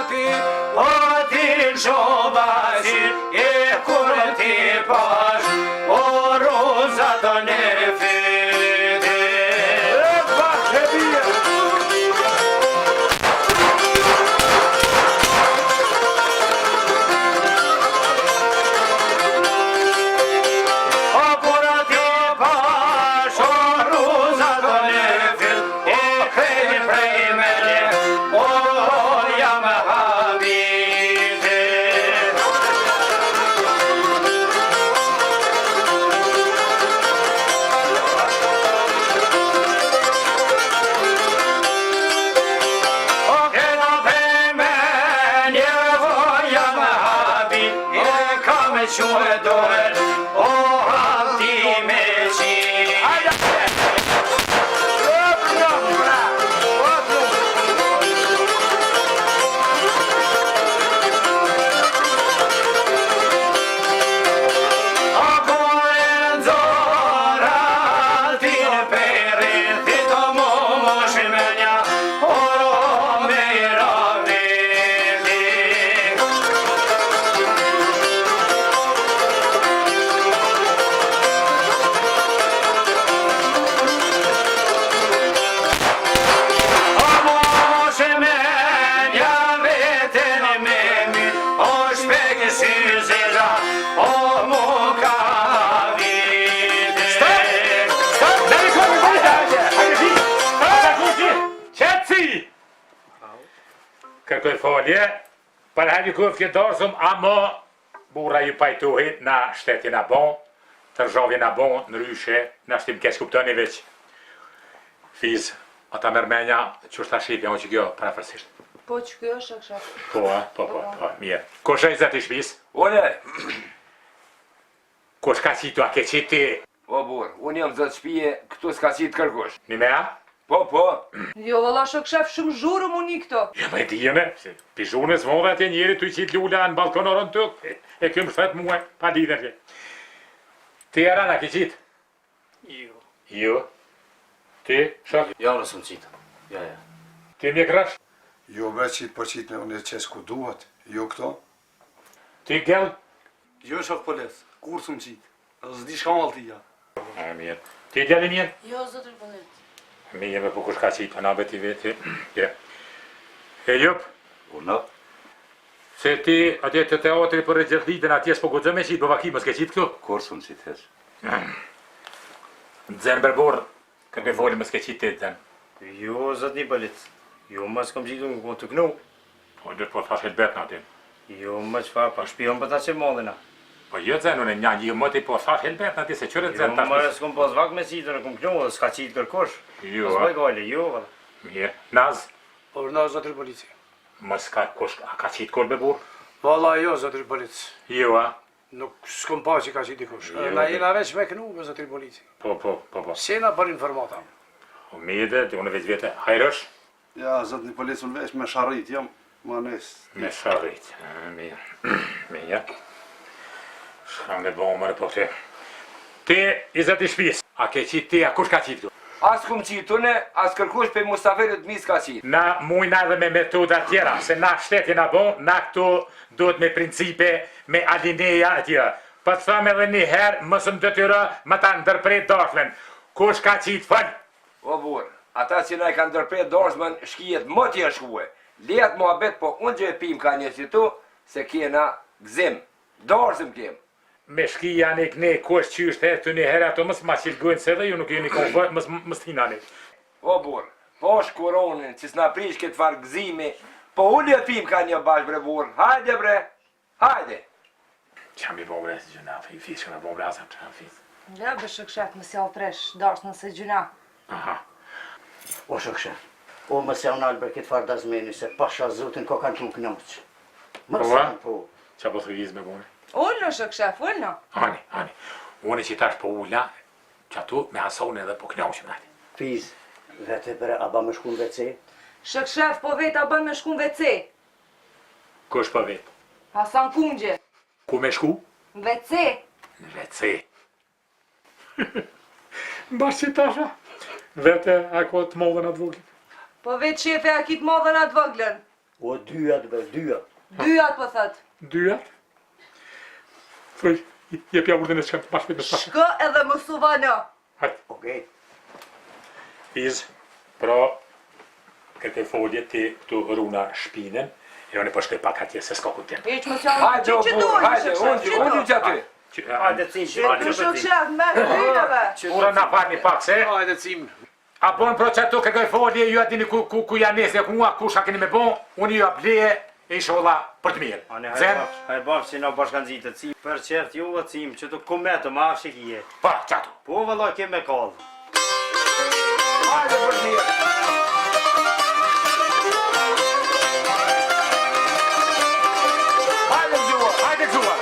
ti, o ti shobasi, e kur ti pash, o roza të nefiti. E bakhe bia! O kur ti pash, o roza të nefit, e krejt prej menje, o jam habiti. O kena prej menje, o jam habit, e kam quhe dohet, o habti me qi. Kërkoj falje, për hali kofke darsëm, ama bura ju pajtohi na shtetin a bon, tërzhavjen a bon, në ryshe, na shtim keq kuptoni veç. Fiz, ata mërmenja, që është ta shqipja, o që kjo, prafërsisht. Po që kjo është kësha? Po, mirë. Ko shë i zëti shpis? Une, Ko shka qitu, a ke qiti? o bur, unë jam zëtë shpije, këtu s'ka qitë kërkush. Një mea? Po, Jo, valla shokshef shumë zhurëm unë i këto. Ja, me dijeme, se pizhune s'move atje njeri të i qitë lula në balkonorën të, e këmë shtet muaj, pa lidher që. Ti e rana ke qitë? Jo. Ti, shok? Ja, unë së më qitë. Ja. Ti mje krash? Jo me qitë po qitë me unë qesë ku duhet, jo këto. Ti gell? Jo, shok poles, kur së më qitë. Zdi shka malë ti ja. A, mirë. Ti djali mirë? Jo, zotër Polet. Mirë me po kush ka qitë, na beti veti. E jup? Unë? Se ti atje të teatri për regjerlitën atje s'po gudzë me qitë, bëvaki, mos ke qitë këtu? Kur së më qitë hesh? Dzen berborë, kërkoj foli mos ke qitë ti dzen. Jo, zotni Polet. Jo, mas kam qitu në të knu. Po, dhe po thash helbet në atin. Jo, më qëfar, pa shpion për ta që modina. Po jo dzen, unë një një mëti po thash helbet në atin, se qërë Jo, dzen tash. më s'kom pas vak me qitu në kom knu, dhe s'ka qitë kërkosh. Jo, S'baj gale, jo, valla. mirë. Naz, Por na zotri polici. mos ka kush, a ka qitë kolbe burë? Valla jo zotri polici. Jo, a? Nuk s'kom pa që ka qitë dikush. Jo, Na dhe- jena veç me kënu me zotri polici. Po. Sena për informata. O mide, të unë veç vete, hajrësh? Ja, zëtë një policë unë vesh me sharrit, jam ma nesë. Me sharrit, mirë. Mirë. Shkam me bo mërë po të. Ti, i zëti shpis, a ke qitë ti, a kush ka qitë tu? as kum qitë une, as kërkush për mustaferit mi s'ka qitë. Na mujna edhe me metoda tjera, se na shtetin a bon, na këtu duhet me principe, me alineja e tjera. Pa të thamë edhe një herë, mësëm detyra më ta ndërpret darshmen. Kush ka qitë fëll? O bur, ata që na i kanë ndërpret dorësmen, shkijet më t'ja shkue. Liat mua bet, po unë gjë e pim ka një që tu, se kjena gzim. Dorësëm kem. Me shkija një këne, kush qysht e të një herë, ato mësë ma qilgojnë se dhe ju nuk jeni konfort, mësë t'hinani. O bur, po shkuronin, që s'na prish këtë farë gzimi, po unë e pim ka një bashkë bre bur. Hajde bre, hajde. Qa mi bo bre, si gjuna, fish që me bo bre, asam që në fish. Ja, bë shokshef, më sjall fresh, darsë nëse gjuna. Aha. O shokshef, o më se unë alber këtë farë dazmeni se pasha zotin ko kanë të më knaqë. Më Ua? se po. Qa po të viz me bo bre? Ullë shokshef, ullë. Ani. Unë që tash po ulla, që atu me hason edhe po knaqëm në ati. Fiz, vete bre, a ba me shku në WC? Shokshef, po vetë a bën me shku në WC. Kush po vetë? Hasan Kungje. Ku me shku? Në WC. Në WC. Bash që tasha, vete ako të modhen atë voglit. Po vetë shefe a kitë modhen atë vëglën. O dyat bre, dyat. Dyat po thot. Dyat? Thuj, jepja urdhën e shkem të bashkët me të bashkët. Shko edhe më suvano. Hajt, Okej. Fiz, pra, këtë folje ti të runa shpinën, e unë po shkoj pak atje se s'ka ku t'jem. Hiq më qanë. Hajde, o burr, hajde, unë që aty. Hajde cim, Të shokshef me hyneve. Ura na farni pak se, Hajde cim. a bon pro që tu këtë folje, ju atini ku janë nesë, ku mua, ku shakini me bon, unë ju apleje, e inshallah për të mirë. Ane Zem? hajde bafë që na bashkanëzitë cim. Për qertë ju o cim, që të kumetë ma shikije. Pa, qatu. Po vëllaj ke me kallë. Hajde për të mirë. Hajde gjua. Hajde gjua.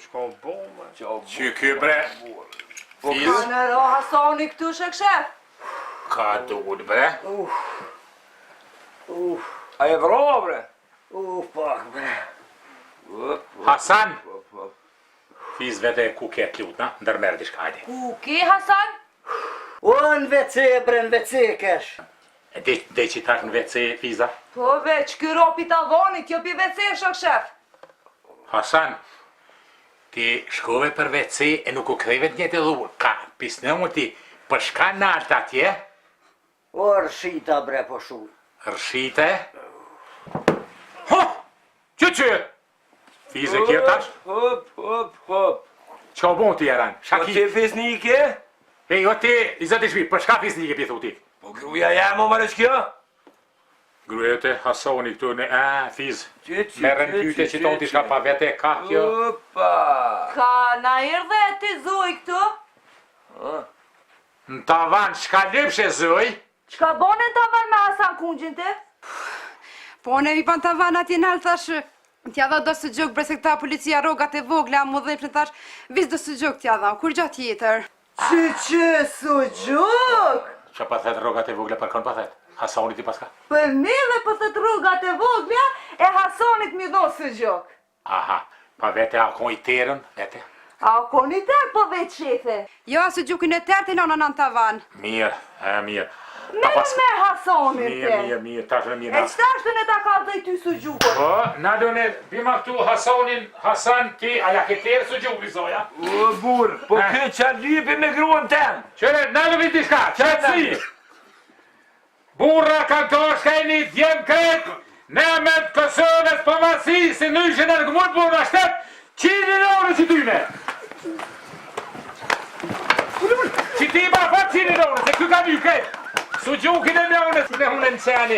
Shko bomë. Që ky bre, Fiz, Ka në ro Hasani këtu shokshef. ka duhet bre. A e vro, bre? Pak bre. Hasan, Fiz vete ku ketë lutna, ndërmerë di shka, hajde. Ku ke Hasan? O në WC bre, në WC kesh. Dhe që tash në WC, Fiza? Po veç, ky ropi tavonit, jo pi WC shokshef. Hasan, ti shkove për WC e nuk u kreve të njëtë dhurë, ka pisnë mu ti, për shka naltë atje, O rshita bre po shumë. rshite. Ho, që? Fize kje tash, Hop. që o bon ti jaran, Po shaki. që fisnike? E jo ti, i zëti shpi, për shka fisni ke pithu ti? Po gruja jam o marrë shkjo? Grujete Hasoni këtu në, Fiz, Që, merën pyte që tonë ti shka pa vete, ka kjo. Opa. Ka na erdhe ti zuj këtu? Në tavan, shka lypshe zëj, Qka bone tavan me Hasan Kungjin ti? Po ne i pan tavan atje nalë thash, t'ja dha do së gjok, bre se këta policia rogat e vogla, mu dhejpën thash, vis do së gjok t'ja dha, kur gjatë tjetër. Që su gjuk? që pa thet rogat e vogla për kon pa thet, Hasoni ti paska. Për me dhe për thët rrugat e vogla, e Hasanit mi do së gjok. Aha, pa vete a kon i terën, vete. A o koni tërë po veç shefe? Jo, asë gjukin e tërë të nona në tavan. Mirë, mirë. Me me Hasanit te. Mirë, tash në E mirë. qëta është në ta ka dhe ty së gjukon? Po, na do ne bima këtu Hasan ti, a ja ke terë së gjuki zoja? O burr, po kë qa lypi me gruën tem? Qëre, na do viti shka, qëtësi. Burra kanë të shkajni djem kretë, ne me të Kosovës pëmërsi, si nëshën e në gëmur burra shtetë, 100 euro që tyne. Që ti ma fa 100 euro, se kë ka një kretë. Su gjukin e me unë, se ne hunë në qeni.